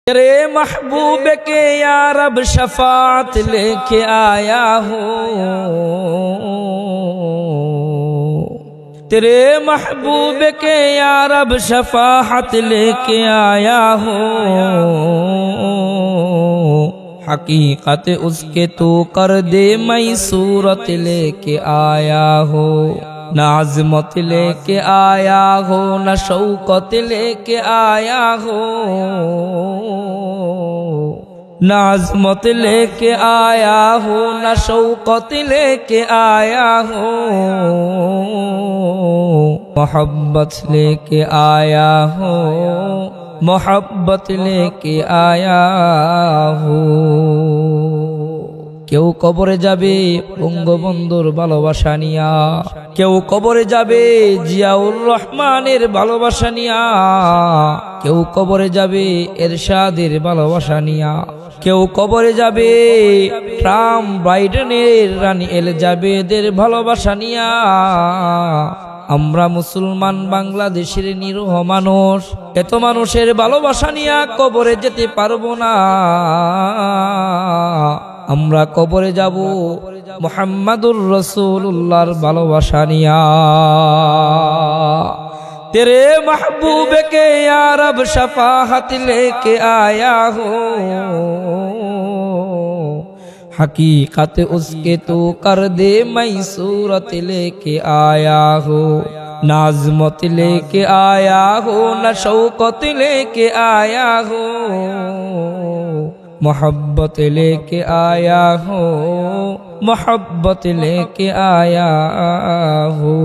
तेरे महबूब के या रब शफात लेके आया हूँ, तेरे महबूब के या रब शफाअत लेके आया हूँ। हकीकत उसके तू कर दे मैं सूरत लेके आया हो, न अज़मत लेके आया हो न शौकत लेके आया हो, न अज़मत लेके आया हो न शौकत लेके आया हो, मोहब्बत लेके आया हो, मोहब्बत लेके आया हो। কেউ কবরে যাবে বঙ্গবন্ধুর ভালোবাসা নিয়া, কেউ কবরে যাবে জিয়াউর রহমানের ভালোবাসা নিয়া, কেউ কবরে যাবে এরশাদের ভালোবাসা নিয়া, কেউ কবরে যাবে ট্রাম্প বাইডেনের রানী এলিজাবেথের ভালোবাসা নিয়া। আমরা মুসলমান বাংলাদেশের নিরীহ মানুষ এত মানুষের ভালোবাসা নিয়া কবরে যেতে পারবো না। আমরা কবরে যাব মুহাম্মাদুর রাসূলুল্লাহর ভালোবাসা নিয়া। तेरे महबूब के या रब शफाअत लेके आया हो, हकीकत उसके तू कर दे मैं सूरत लेके आया हो, न अज़मत लेके आया हो न शौकत लेके आया हो, मोहब्बत लेके आया हो, मोहब्बत लेके आया हो।